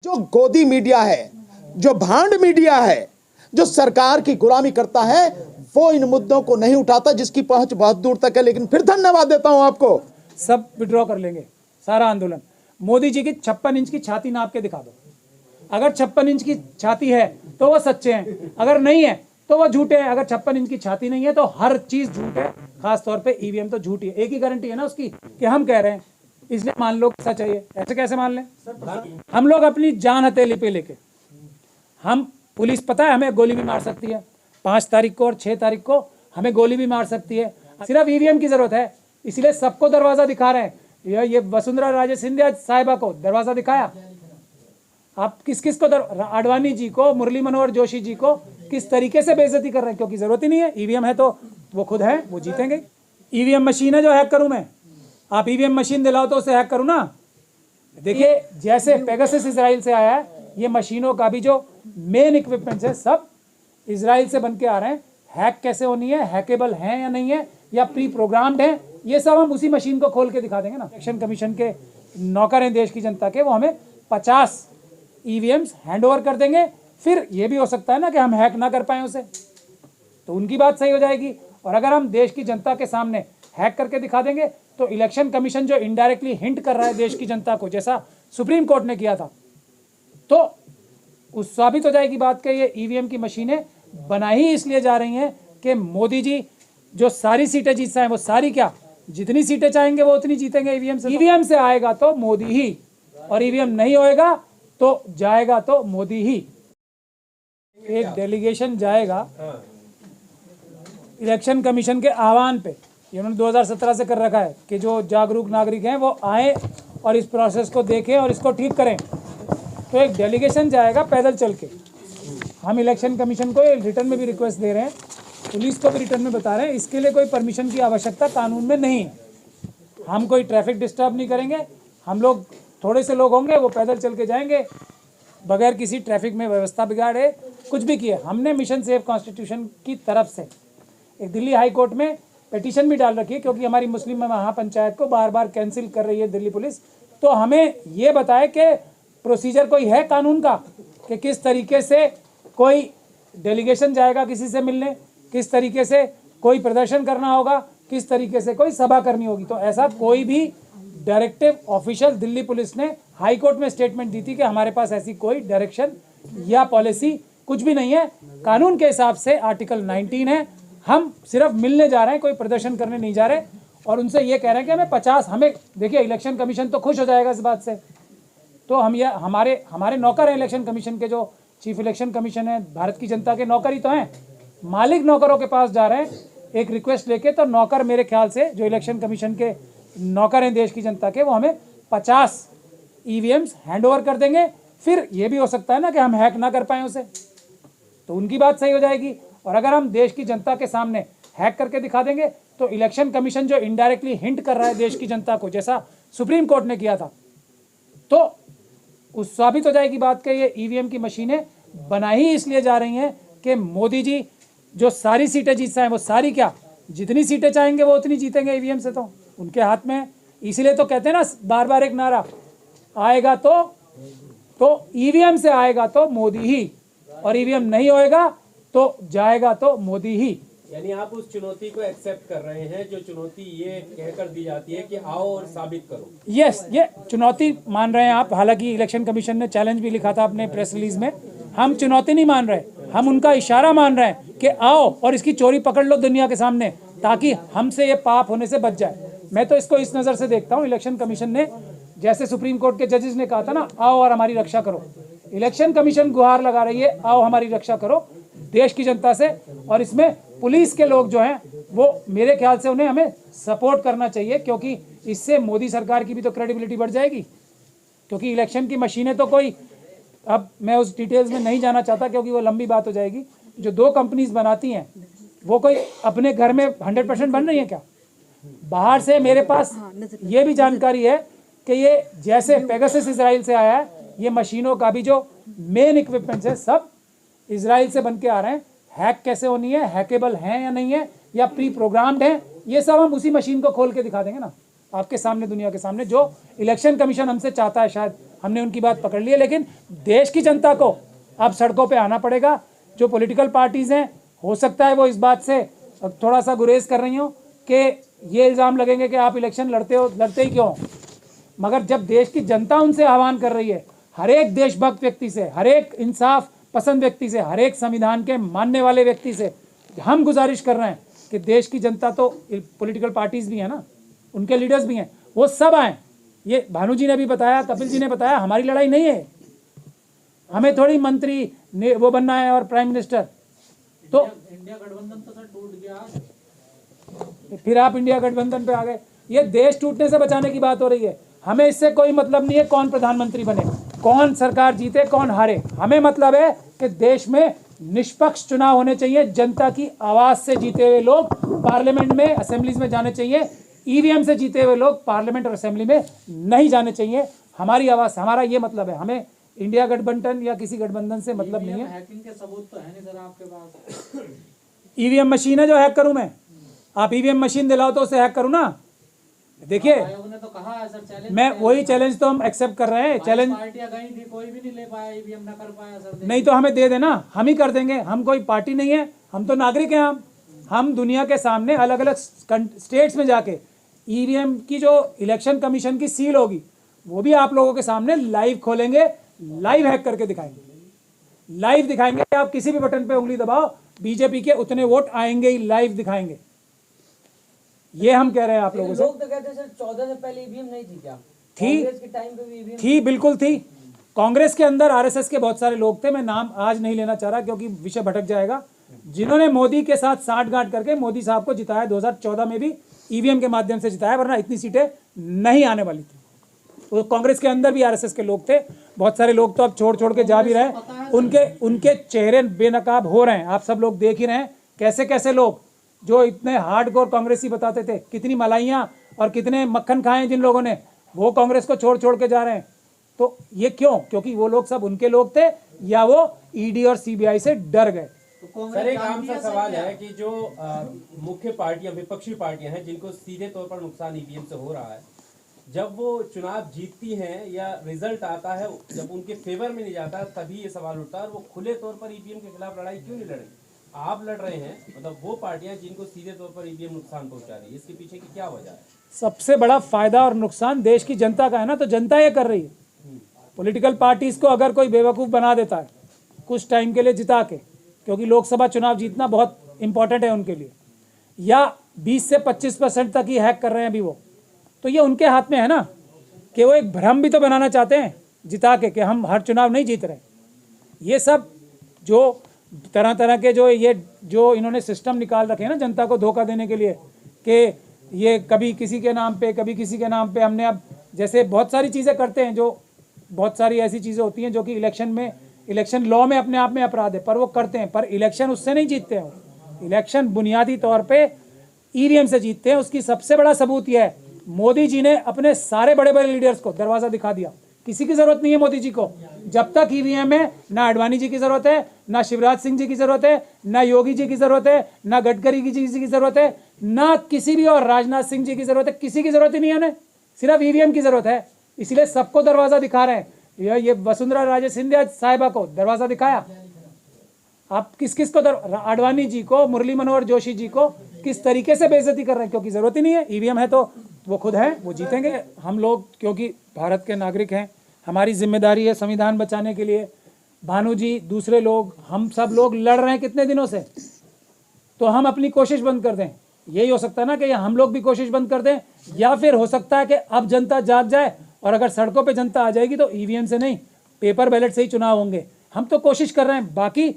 जो गोदी मीडिया है, जो भांड मीडिया है, जो सरकार की गुलामी करता है, वो इन मुद्दों को नहीं उठाता, जिसकी पहुंच बहुत दूर तक है। लेकिन फिर धन्यवाद देता हूं आपको। सब विड्रॉ कर लेंगे, सारा आंदोलन। मोदी जी की 56 इंच की छाती नाप के दिखा दो। अगर 56 इंच की छाती है तो वो सच्चे हैं, अगर नहीं है तो वो झूठे हैं। अगर 56 इंच की छाती नहीं है तो हर चीज झूठ है, खासतौर पे ईवीएम तो झूठी है। एक ही गारंटी है ना उसकी कि हम कह रहे हैं, इसलिए मान लो सच है ये। ऐसे कैसे मान लें? हम लोग अपनी जान हथेली पे लेके, हम पुलिस पता है हमें गोली भी मार सकती है 5 तारीख को और 6 तारीख को हमें गोली भी मार सकती है। सिर्फ ईवीएम की जरूरत है, इसलिए सबको दरवाजा दिखा रहे हैं। ये वसुंधरा राजे सिंधिया साहिबा को दरवाजा दिखाया, आप किस किस को आडवाणी जी को, मुरली मनोहर जोशी जी को किस तरीके से बेइज्जती कर रहे हैं, क्योंकि जरूरत ही नहीं है। ईवीएम है तो वो खुद है, वो जीतेंगे। ईवीएम मशीन है जो हैक करूं मैं, आप ईवीएम मशीन दिलाओ तो उसे हैक करूं ना। देखिए जैसे पेगासस इजराइल से आया है, ये मशीनों का भी जो मेन इक्विपमेंट्स है सब इजराइल से बन के आ रहे हैं। हैक कैसे होनी है, हैकेबल है या नहीं है, या प्री प्रोग्राम्ड है, ये सब हम उसी मशीन को खोल के दिखा देंगे ना। इलेक्शन कमीशन के नौकर हैं देश की जनता के, वो हमें 50 ईवीएम्स हैंड ओवर कर देंगे। फिर ये भी हो सकता है ना कि हम हैक ना कर पाए उसे, तो उनकी बात सही हो जाएगी। और अगर हम देश की जनता के सामने हैक करके दिखा देंगे तो इलेक्शन कमीशन जो इनडायरेक्टली हिंट कर रहा है देश की जनता को, जैसा सुप्रीम कोर्ट ने किया था, तो उस साबित हो जाएगी बात कि ये ईवीएम की मशीनें बनाई इसलिए जा रही हैं कि मोदी जी जो सारी सीटें जीत पाए, वो सारी क्या, जितनी सीटें चाहेंगे वो उतनी जीतेंगे ईवीएम से। ईवीएम से आएगा तो मोदी ही, और ईवीएम नहीं होएगा तो जाएगा तो मोदी ही। एक डेलीगेशन जाएगा इलेक्शन कमीशन के आह्वान पे, ये उन्होंने 2017 से कर रखा है कि जो जागरूक नागरिक हैं वो आए और इस प्रोसेस को देखें और इसको ठीक करें। तो एक डेलीगेशन जाएगा पैदल चल के। हम इलेक्शन कमीशन को रिटर्न में भी रिक्वेस्ट दे रहे हैं, पुलिस को भी रिटर्न में बता रहे हैं, इसके लिए कोई परमिशन की आवश्यकता कानून में नहीं है। हम कोई ट्रैफिक डिस्टर्ब नहीं करेंगे, हम लोग थोड़े से लोग होंगे, वो पैदल चल के जाएंगे बगैर किसी ट्रैफिक में व्यवस्था बिगाड़े, कुछ भी किए। हमने मिशन सेव कॉन्स्टिट्यूशन की तरफ से एक दिल्ली हाई कोर्ट में पिटीशन भी डाल रखी है, क्योंकि हमारी मुस्लिम महापंचायत को बार बार कैंसिल कर रही है दिल्ली पुलिस। तो हमें ये बताए कि प्रोसीजर कोई है कानून का कि किस तरीके से कोई डेलीगेशन जाएगा किसी से मिलने, किस तरीके से कोई प्रदर्शन करना होगा, किस तरीके से कोई सभा करनी होगी। तो ऐसा कोई भी डायरेक्टिव ऑफिशियल दिल्ली पुलिस ने हाई कोर्ट में स्टेटमेंट दी थी कि हमारे पास ऐसी कोई डायरेक्शन या पॉलिसी कुछ भी नहीं है। कानून के हिसाब से आर्टिकल 19 है, हम सिर्फ मिलने जा रहे हैं, कोई प्रदर्शन करने नहीं जा रहे। और उनसे ये कह रहे हैं कि हमें 50, हमें देखिए इलेक्शन कमीशन तो खुश हो जाएगा इस बात से। तो हम ये हमारे नौकर हैं इलेक्शन कमीशन के, जो चीफ इलेक्शन कमीशन है, भारत की जनता के नौकर ही तो हैं। मालिक नौकरों के पास जा रहे हैं एक रिक्वेस्ट लेके, तो नौकर मेरे ख्याल से जो इलेक्शन कमीशन के नौकर हैं देश की जनता के, वो हमें 50 ईवीएम्स हैंड ओवर कर देंगे। फिर ये भी हो सकता है ना कि हम हैक ना कर पाए उसे, तो उनकी बात सही हो जाएगी। और अगर हम देश की जनता के सामने हैक करके दिखा देंगे तो इलेक्शन कमीशन जो इनडायरेक्टली हिंट कर रहा है देश की जनता को, जैसा सुप्रीम कोर्ट ने किया था, तो उस साबित हो जाएगी बात कि ये ईवीएम की मशीनें बनाई इसलिए जा रही हैं कि मोदी जी जो सारी सीटें जीत पाए, वो सारी क्या, जितनी सीटें चाहेंगे वो उतनी जीतेंगे ईवीएम से, तो उनके हाथ में है। इसीलिए तो कहते हैं ना बार बार एक नारा, आएगा तो ईवीएम से आएगा तो मोदी ही, और ईवीएम नहीं होएगा तो जाएगा तो मोदी ही। यानी आप उस चुनौती को एक्सेप्ट कर रहे हैं, जो चुनौती ये कहकर दी जाती है कि आओ और साबित करो। यस, ये चुनौती मान रहे हैं आप। हालांकि इलेक्शन कमीशन ने चैलेंज भी लिखा था अपने प्रेस रिलीज में। हम चुनौती नहीं मान रहे, हम उनका इशारा मान रहे हैं कि आओ और इसकी चोरी पकड़ लो दुनिया के सामने, ताकि हमसे ये पाप होने से बच जाए। मैं तो इसको इस नज़र से देखता हूँ, इलेक्शन कमीशन ने जैसे सुप्रीम कोर्ट के जजेस ने कहा था ना, आओ और हमारी रक्षा करो, इलेक्शन कमीशन गुहार लगा रही है, आओ हमारी रक्षा करो देश की जनता से। और इसमें पुलिस के लोग जो हैं वो मेरे ख्याल से उन्हें हमें सपोर्ट करना चाहिए, क्योंकि इससे मोदी सरकार की भी तो क्रेडिबिलिटी बढ़ जाएगी। क्योंकि इलेक्शन की मशीनें तो कोई, अब मैं उस डिटेल्स में नहीं जाना चाहता क्योंकि वो लंबी बात हो जाएगी। जो 2 कंपनीज बनाती हैं वो कोई अपने घर में 100% बन रही है क्या? बाहर से मेरे पास ये भी जानकारी है कि ये जैसे पेगासस इजराइल से आया है, ये मशीनों का भी जो मेन इक्विपमेंट्स है सब इजराइल से बन के आ रहे हैं। हैक कैसे होनी है, हैकेबल है या नहीं है, या प्री प्रोग्राम्ड है, ये सब हम उसी मशीन को खोल के दिखा देंगे ना आपके सामने, दुनिया के सामने, जो इलेक्शन कमीशन हमसे चाहता है शायद हमने उनकी बात पकड़ ली है, लेकिन देश की जनता को अब सड़कों पे आना पड़ेगा। जो पॉलिटिकल पार्टीज़ हैं, हो सकता है वो इस बात से थोड़ा सा गुरेज कर रही हो कि ये इल्ज़ाम लगेंगे कि आप इलेक्शन लड़ते ही क्यों, मगर जब देश की जनता उनसे आह्वान कर रही है, हर एक देशभक्त व्यक्ति से, हर एक इंसाफ पसंद व्यक्ति से, हर एक संविधान के मानने वाले व्यक्ति से हम गुजारिश कर रहे हैं कि देश की जनता, तो पॉलिटिकल पार्टीज़ भी हैं ना, उनके लीडर्स भी हैं, वो सब आएँ। ये भानु जी ने भी बताया, कपिल जी ने बताया, हमारी लड़ाई नहीं है, हमें थोड़ी मंत्री वो बनना है और प्राइम मिनिस्टर। तो इंडिया गठबंधन तो सर टूट गया, फिर आप इंडिया गठबंधन पे आ गए। ये देश टूटने से बचाने की बात हो रही है। हमें इससे कोई मतलब नहीं है कौन प्रधानमंत्री बने, कौन सरकार जीते, कौन हारे। हमें मतलब है कि देश में निष्पक्ष चुनाव होने चाहिए, जनता की आवाज़ से जीते हुए लोग पार्लियामेंट में, असेंबलीज में जाने चाहिए, ईवीएम से जीते हुए लोग पार्लियामेंट और असेंबली में नहीं जाने चाहिए। हमारी आवाज़, हमारा ये मतलब है। हमें इंडिया गठबंधन या किसी गठबंधन से मतलब नहीं है। हैकिंग के सबूत तो है नहीं सर आपके पास। ईवीएम मशीन है जो हैक करूं मैं? आप ईवीएम मशीन दिलाओ तो उसे हैक करूं ना। देखिए, आयोग ने तो कहा है सर, चैलेंज मैं वही चैलेंज तो हम एक्सेप्ट कर रहे हैं। चैलेंज पार्टियां गई थी, कोई भी नहीं ले पाया, ईवीएम ना कर पाया सर। नहीं तो हमें दे देना, हम ही कर देंगे। हम कोई पार्टी नहीं है, हम तो नागरिक हैं। हम दुनिया के सामने अलग अलग स्टेट्स में जाके ईवीएम की जो इलेक्शन कमीशन की सील होगी वो भी आप लोगों के सामने लाइव खोलेंगे, लाइव हैक करके दिखाएंगे, लाइव दिखाएंगे। आप किसी भी बटन पे उंगली दबाओ, बीजेपी के उतने वोट आएंगे ही, लाइव दिखाएंगे। ये हम कह रहे हैं आप लोगों से। लोग तो कहते हैं सर 14 से पहले ईवीएम नहीं थी क्या? थी, कांग्रेस के टाइम पे भी ईवीएम थी, बिल्कुल थी। कांग्रेस के अंदर आरएसएस के बहुत सारे लोग थे, मैं नाम आज नहीं लेना चाह रहा क्योंकि विषय भटक जाएगा, जिन्होंने मोदी के साथ साठगांठ करके मोदी साहब को जिताया। 2014 में भी ईवीएम के माध्यम से जिताया, वरना इतनी सीटें नहीं आने वाली थी। तो कांग्रेस के अंदर भी आरएसएस के लोग थे, बहुत सारे लोग तो अब छोड़ के जा भी रहे हैं। उनके चेहरे बेनकाब हो रहे हैं, आप सब लोग देख ही रहे हैं। कैसे कैसे लोग जो इतने हार्डकोर कांग्रेसी बताते थे, कितनी मलाइयाँ और कितने मक्खन खाए जिन लोगों ने, वो कांग्रेस को छोड़ के जा रहे हैं। तो ये क्यों? क्योंकि वो लोग सब उनके लोग थे या वो ईडी और सीबीआई से डर गए। सर एक आम सा सवाल है कि जो मुख्य पार्टियां, विपक्षी पार्टियां हैं जिनको सीधे तौर पर नुकसान ईवीएम से हो रहा है, जब वो चुनाव जीतती हैं या रिजल्ट आता है जब उनके फेवर में नहीं जाता, तभी ये सवाल उठता है। और वो खुले तौर पर ईवीएम के खिलाफ लड़ाई क्यों नहीं लड़ रही? आप लड़ रहे हैं, मतलब वो पार्टियां जिनको सीधे तौर पर ईवीएम नुकसान पहुंचा रही है, इसके पीछे की क्या वजह है? सबसे बड़ा फायदा और नुकसान देश की जनता का है ना, तो जनता ये कर रही है। पॉलिटिकल पार्टीज को अगर कोई बेवकूफ़ बना देता है कुछ टाइम के लिए जिता के, क्योंकि लोकसभा चुनाव जीतना बहुत इंपॉर्टेंट है उनके लिए, या 20 से 25% तक ही हैक कर रहे हैं अभी वो, तो ये उनके हाथ में है ना कि वो एक भ्रम भी तो बनाना चाहते हैं जिता के कि हम हर चुनाव नहीं जीत रहे। ये सब जो तरह तरह के जो इन्होंने सिस्टम निकाल रखे हैं ना जनता को धोखा देने के लिए, कि ये कभी किसी के नाम पे, कभी किसी के नाम पे, हमने अब जैसे बहुत सारी चीज़ें करते हैं, जो बहुत सारी ऐसी चीज़ें होती हैं जो कि इलेक्शन लॉ में अपने आप में अपराध है, पर वो करते हैं, पर इलेक्शन उससे नहीं जीतते हैं। इलेक्शन बुनियादी तौर पे ईवीएम से जीतते हैं। उसकी सबसे बड़ा सबूत यह है, मोदी जी ने अपने सारे बड़े बड़े लीडर्स को दरवाज़ा दिखा दिया। किसी की ज़रूरत नहीं है मोदी जी को, जब तक ईवीएम है। ना आडवाणी जी की ज़रूरत है, ना शिवराज सिंह जी की ज़रूरत है, ना योगी जी की ज़रूरत है, ना गडकरी जी की ज़रूरत है, ना किसी भी और राजनाथ सिंह जी की ज़रूरत है। किसी की ज़रूरत ही नहीं है उन्हें, सिर्फ ईवीएम की ज़रूरत है। इसलिए सबको दरवाज़ा दिखा रहे हैं। ये वसुंधरा राजे सिंधिया साहिबा को दरवाज़ा दिखाया। आप किस को आडवाणी जी को, मुरली मनोहर जोशी जी को किस तरीके से बेइज्जती कर रहे हैं, क्योंकि ज़रूरत ही नहीं है। ईवीएम है तो वो खुद हैं, वो जीतेंगे। हम लोग क्योंकि भारत के नागरिक हैं, हमारी जिम्मेदारी है संविधान बचाने के लिए। भानु जी, दूसरे लोग, हम सब लोग लड़ रहे हैं कितने दिनों से, तो हम अपनी कोशिश बंद कर दें। यही हो सकता है ना कि हम लोग भी कोशिश बंद कर दें, या फिर हो सकता है कि अब जनता जाग जाए और अगर सड़कों पे जनता आ जाएगी तो ईवीएम से नहीं, पेपर बैलेट से ही चुनाव होंगे। हम तो कोशिश कर रहे हैं, बाकी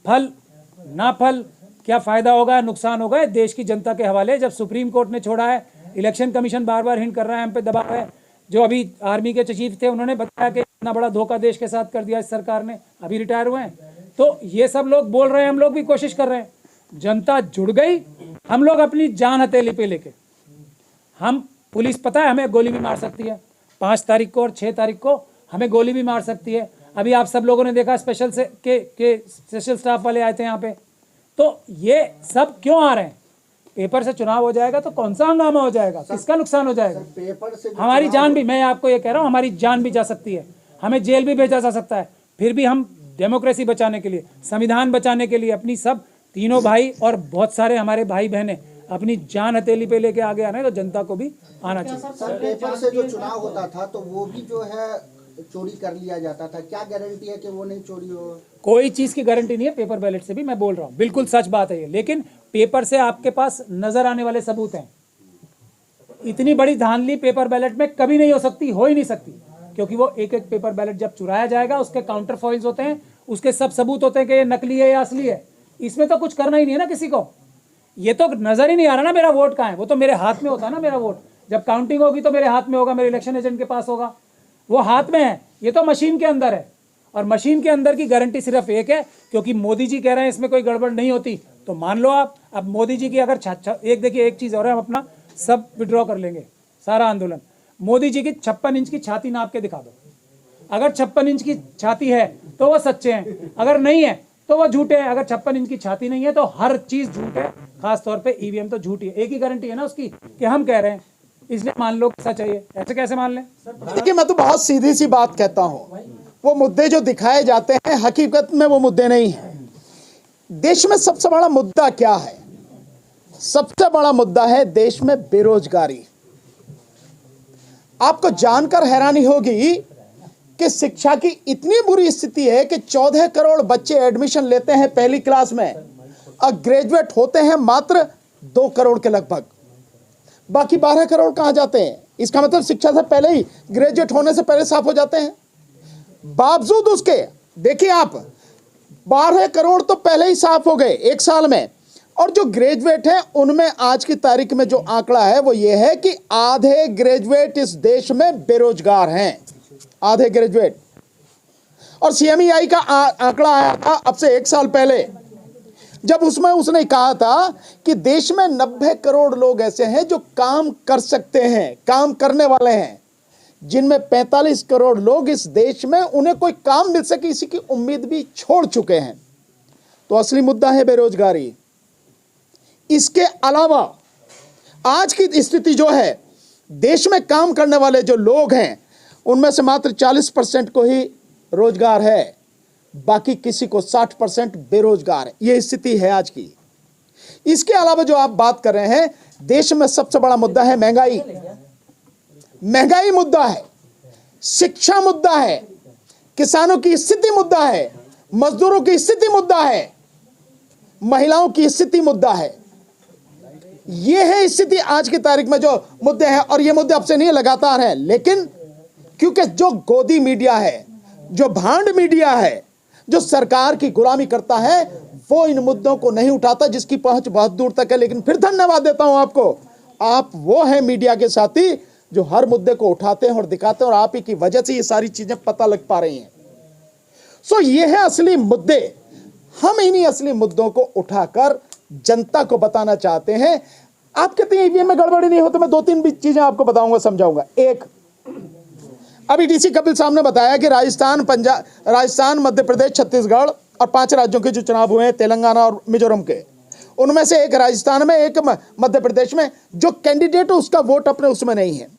फल ना फल, क्या फ़ायदा होगा नुकसान होगा, देश की जनता के हवाले। जब सुप्रीम कोर्ट ने छोड़ा है, इलेक्शन कमीशन बार बार हिंट कर रहा है, हम पे दबाव है। जो अभी आर्मी के चीफ थे उन्होंने बताया कि इतना बड़ा धोखा देश के साथ कर दिया इस सरकार ने, अभी रिटायर हुए हैं। तो ये सब लोग बोल रहे हैं, हम लोग भी कोशिश कर रहे हैं। जनता जुड़ गई, हम लोग अपनी जान हथेली पे लेके, हम पुलिस पता है हमें गोली भी मार सकती है, 5 तारीख को और 6 तारीख को हमें गोली भी मार सकती है। अभी आप सब लोगों ने देखा स्पेशल स्टाफ वाले आए थे यहाँ पे। तो ये सब क्यों आ रहे हैं? पेपर से चुनाव हो जाएगा तो कौन सा हंगामा हो जाएगा, किसका नुकसान हो जाएगा? पेपर से हमारी जान भी, मैं आपको ये कह रहा हूँ, हमारी जान भी जा सकती है। हमें जेल भी भेजा जा सकता है, फिर भी हम डेमोक्रेसी बचाने के लिए, संविधान बचाने के लिए अपनी सब तीनों भाई और बहुत सारे हमारे भाई बहनें अपनी जान हथेली पे लेके आगे आ रहे हैं, तो जनता को भी आना चाहिए। सर पेपर से जो चुनाव होता था तो वो भी जो है चोरी कर लिया जाता था, क्या गारंटी है कि वो नहीं चोरी हो? कोई चीज़ की गारंटी नहीं है, पेपर बैलेट से भी मैं बोल रहा हूँ, बिल्कुल सच बात है ये। लेकिन पेपर से आपके पास नजर आने वाले सबूत हैं। इतनी बड़ी धांधली पेपर बैलेट में कभी नहीं हो सकती, हो ही नहीं सकती, क्योंकि वो एक एक पेपर बैलेट जब चुराया जाएगा उसके काउंटर फॉइल्स होते हैं, उसके सब सबूत होते हैं कि ये नकली है या असली है। इसमें तो कुछ करना ही नहीं है ना किसी को, ये तो नजर ही नहीं आ रहा ना मेरा वोट कहाँ है, वो तो मेरे हाथ में होता है ना मेरा वोट। जब काउंटिंग होगी तो मेरे हाथ में होगा, मेरे इलेक्शन एजेंट के पास होगा, वो हाथ में है, ये तो मशीन के अंदर है। और मशीन के अंदर की गारंटी सिर्फ एक है, क्योंकि मोदी जी कह रहे हैं इसमें कोई गड़बड़ नहीं होती, तो मान लो आप। अब मोदी जी की अगर एक देखिए एक चीज़ और है, हम अपना सब विड्रॉ कर लेंगे सारा आंदोलन। मोदी जी की 56 इंच की छाती नाप के दिखा दो, अगर 56 इंच की छाती है तो वो सच्चे हैं, अगर नहीं है तो वो झूठे हैं। अगर 56 इंच की छाती नहीं है तो हर चीज़ झूठ है, खासतौर पे ईवीएम तो झूठी है। एक ही गारंटी है ना उसकी कि हम कह रहे हैं, इसलिए मान लो सच है ये, ऐसे कैसे मान लें? देखिए, मैं तो बहुत सीधी सी बात कहता हूं, वो मुद्दे जो दिखाए जाते हैं हकीकत में वो मुद्दे नहीं हैं। देश में सबसे बड़ा मुद्दा क्या है? सबसे बड़ा मुद्दा है देश में बेरोजगारी। आपको जानकर हैरानी होगी कि शिक्षा की इतनी बुरी स्थिति है कि 14 करोड़ बच्चे एडमिशन लेते हैं पहली क्लास में और ग्रेजुएट होते हैं मात्र 2 करोड़ के लगभग। बाकी 12 करोड़ कहां जाते हैं? इसका मतलब शिक्षा से पहले ही, ग्रेजुएट होने से पहले साफ हो जाते हैं। बावजूद उसके देखिए आप, 12 करोड़ तो पहले ही साफ हो गए 1 साल में, और जो ग्रेजुएट हैं उनमें आज की तारीख में जो आंकड़ा है वो ये है कि आधे ग्रेजुएट इस देश में बेरोजगार हैं, आधे ग्रेजुएट। और सीएमईआई का आंकड़ा आया था अब से 1 साल पहले, जब उसमें उसने कहा था कि देश में 90 करोड़ लोग ऐसे हैं जो काम कर सकते हैं, काम करने वाले हैं, जिनमें 45 करोड़ लोग इस देश में उन्हें कोई काम मिल सके इसी की उम्मीद भी छोड़ चुके हैं। तो असली मुद्दा है बेरोजगारी। इसके अलावा आज की स्थिति जो है, देश में काम करने वाले जो लोग हैं उनमें से मात्र 40% को ही रोजगार है, बाकी किसी को 60% बेरोजगार है। यह स्थिति है आज की। इसके अलावा जो आप बात कर रहे हैं, देश में सबसे बड़ा मुद्दा है महंगाई। महंगाई मुद्दा है, शिक्षा मुद्दा है, किसानों की स्थिति मुद्दा है, मजदूरों की स्थिति मुद्दा है, महिलाओं की स्थिति मुद्दा है। यह है स्थिति आज की तारीख में जो मुद्दे हैं, और ये मुद्दे अब से नहीं लगातार हैं। लेकिन क्योंकि जो गोदी मीडिया है, जो भांड मीडिया है, जो सरकार की गुलामी करता है, वो इन मुद्दों को नहीं उठाता, जिसकी पहुंच बहुत दूर तक है। लेकिन फिर धन्यवाद देता हूं आपको, आप वो हैं मीडिया के साथी जो हर मुद्दे को उठाते हैं और दिखाते हैं, और आप ही की वजह से ये सारी चीजें पता लग पा रही हैं। सो ये है असली मुद्दे। हम इन्हीं असली मुद्दों को उठाकर जनता को बताना चाहते हैं। आप कहते हैं ईवीएम में गड़बड़ी नहीं हो, तो मैं 2-3 भी चीजें आपको बताऊंगा, समझाऊंगा। एक, अभी डीसी कपिल साहब ने बताया कि राजस्थान, मध्य प्रदेश, छत्तीसगढ़ और 5 राज्यों के जो चुनाव हुए हैं, तेलंगाना और मिजोरम के, उनमें से एक राजस्थान में, एक मध्य प्रदेश में, जो कैंडिडेट उसका वोट अपने उसमें नहीं है।